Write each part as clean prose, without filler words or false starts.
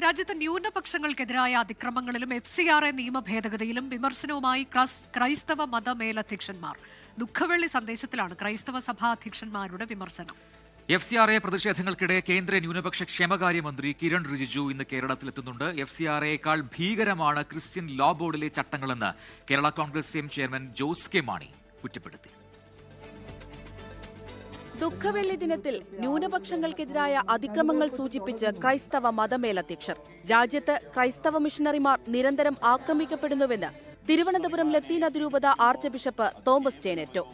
രാജ്യത്തെ ന്യൂനപക്ഷങ്ങൾക്കെതിരായ അതിക്രമങ്ങളിലും FCRA നിയമ ഭേദഗതിയിലും വിമർശനവുമായി ക്രൈസ്തവ മതമേലധ്യക്ഷന്മാർ. ദുഃഖവെള്ളി സന്ദേശത്തിലാണ് ക്രൈസ്തവ സഭാധ്യക്ഷന്മാരുടെ വിമർശനം. FCRA പ്രതിഷേധങ്ങൾക്കിടെ കേന്ദ്ര ന്യൂനപക്ഷ ക്ഷേമകാര്യമന്ത്രി കിരൺ റിജിജു ഇന്ന് കേരളത്തിലെത്തുന്നുണ്ട്. FCRAയേക്കാൾ ഭീകരമാണ് ക്രിസ്ത്യൻ ലോ ബോർഡിലെ ചട്ടങ്ങളെന്ന് Kerala Congress M chairman Jose K Mani കുറ്റപ്പെടുത്തി. ദുഃഖവെള്ളി ദിനത്തിൽ ന്യൂനപക്ഷങ്ങൾക്കെതിരായ അതിക്രമങ്ങൾ സൂചിപ്പിച്ച് ക്രൈസ്തവ മതമേലധ്യക്ഷർ. രാജ്യത്ത് ക്രൈസ്തവ മിഷണറിമാർ നിരന്തരം ആക്രമിക്കപ്പെടുന്നുവെന്ന് തിരുവനന്തപുരം ലത്തീൻ അതിരൂപത ആർച്ച് ബിഷപ്പ് തോമസ് ചേനേറ്റോ.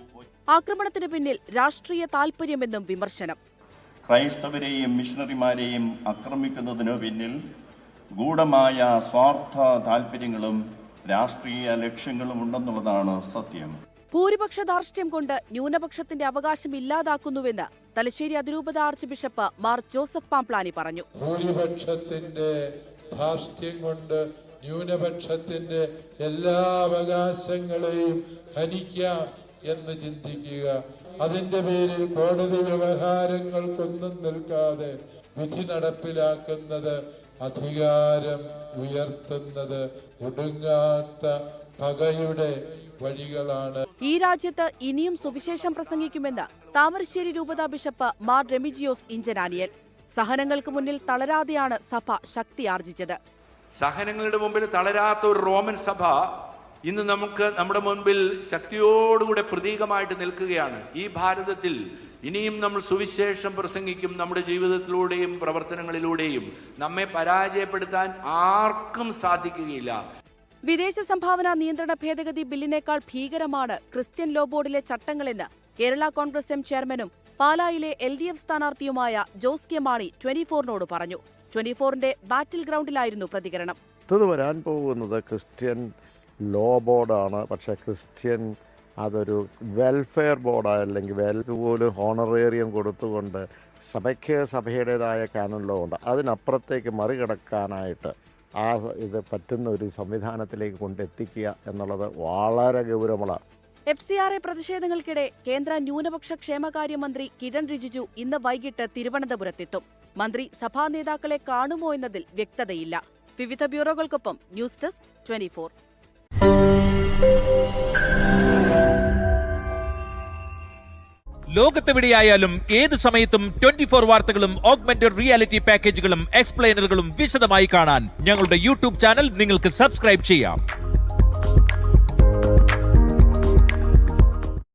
ആക്രമണത്തിന് പിന്നിൽ രാഷ്ട്രീയ താൽപര്യമെന്നും വിമർശനം. ക്രൈസ്തവരെയും മിഷണറിമാരെയും ആക്രമിക്കുന്നതിന് പിന്നിൽ ഗൂഢമായ സ്വാർത്ഥ താൽപര്യങ്ങളും രാഷ്ട്രീയ ലക്ഷ്യങ്ങളും ഉണ്ടെന്നുള്ളതാണ് സത്യം. ഭൂരിപക്ഷ ധാർഷ്ട്യം കൊണ്ട് ന്യൂനപക്ഷത്തിന്റെ അവകാശം ഇല്ലാതാക്കുന്നുവെന്ന് തലശ്ശേരി അതിരൂപത arch bishop Mar Joseph Pamplany പറഞ്ഞു. ഭൂരിപക്ഷത്തിന്റെ ധാർഷ്ട്യം കൊണ്ട് ന്യൂനപക്ഷത്തിന്റെ എല്ലാ അവകാശങ്ങളെയും ഹനിക്കാം എന്ന് ചിന്തിക്കുക, അതിന്റെ പേരിൽ കോടതി വ്യവഹാരങ്ങൾക്കൊന്നും നിൽക്കാതെ വിധി നടപ്പിലാക്കുന്നത്, അധികാരം ഉയർത്തുന്നത് ഒടുങ്ങാത്ത പകയുടെ വഴികളാണ്. ഈ രാജ്യത്ത് ഇനിയും സുവിശേഷം പ്രസംഗിക്കുമെന്ന് താമരശ്ശേരി രൂപതാ ബിഷപ്പ് മാർ റെമിജിയോസ് ഇഞ്ചനാനിയൽ. സഹനങ്ങൾക്ക് മുന്നിൽ തളരാതെയാണ് സഭ ശക്തിയാർജിച്ചത്. സഹനങ്ങളുടെ മുമ്പിൽ തളരാത്ത ഒരു റോമൻ സഭ ഇന്ന് നമ്മുടെ മുൻപിൽ ശക്തിയോടുകൂടെ പ്രതീകമായിട്ട് നിൽക്കുകയാണ്. ഈ ഭാരതത്തിൽ ഇനിയും നമ്മൾ സുവിശേഷം പ്രസംഗിക്കും. നമ്മുടെ ജീവിതത്തിലൂടെയും പ്രവർത്തനങ്ങളിലൂടെയും നമ്മെ പരാജയപ്പെടുത്താൻ ആർക്കും സാധിക്കുകയില്ല. വിദേശ സംഭാവന നിയന്ത്രണ ഭേദഗതി ബില്ലിനേക്കാൾ ഭീകരമാണ് ക്രിസ്ത്യൻ ലോ ബോർഡിലെ ചട്ടങ്ങളെന്ന് കേരള കോൺഗ്രസ് എം ചെയർമാനും പാലായിലെ LDF സ്ഥാനാർത്ഥിയുമായ ജോസ് കെ മാണി 24നോട് പറഞ്ഞു. 24ന്റെ ബാറ്റിൽ ഗ്രൗണ്ടിലായിരുന്നു പ്രതികരണം. ഇത് വരാൻ പോകുന്നത് ക്രിസ്ത്യൻ ലോ ബോർഡാണ്. പക്ഷേ ക്രിസ്ത്യൻ അതൊരു വെൽഫെയർ ബോർഡാണ്, അല്ലെങ്കിൽ പോലും ഹോണറേറിയം കൊടുത്തുകൊണ്ട് സഭയ്ക്ക് സഭയുടേതായ കാനൺ ലോ ഉണ്ട്. അതിനപ്പുറത്തേക്ക് മറികടക്കാനായിട്ട് ഇത് പറ്റുന്ന ഒരു സംവിധാനത്തിലേക്ക് കൊണ്ടെത്തിക്കുക എന്നുള്ളത് വളരെ ഗൗരവമാണ്. FCRA പ്രതിഷേധങ്ങൾക്കിടെ കേന്ദ്ര ന്യൂനപക്ഷ ക്ഷേമകാര്യമന്ത്രി കിരൺ റിജിജു ഇന്ന് വൈകിട്ട് തിരുവനന്തപുരത്തെത്തും. മന്ത്രി സഭാ നേതാക്കളെ കാണുമോ എന്നതിൽ വ്യക്തതയില്ല. വിവിധ ബ്യൂറോകൾക്കൊപ്പം ന്യൂസ് ഡെസ്ക് 24. ലോകത്തെവിടെയായാലും ഏത് സമയത്തും 24 വാർത്തകളും ഓഗ്മെന്റഡ് റിയാലിറ്റി പാക്കേജുകളും എക്സ്പ്ലെയിനറുകളും വിശദമായി കാണാൻ ഞങ്ങളുടെ YouTube ചാനൽ നിങ്ങൾക്ക് സബ്സ്ക്രൈബ് ചെയ്യാം.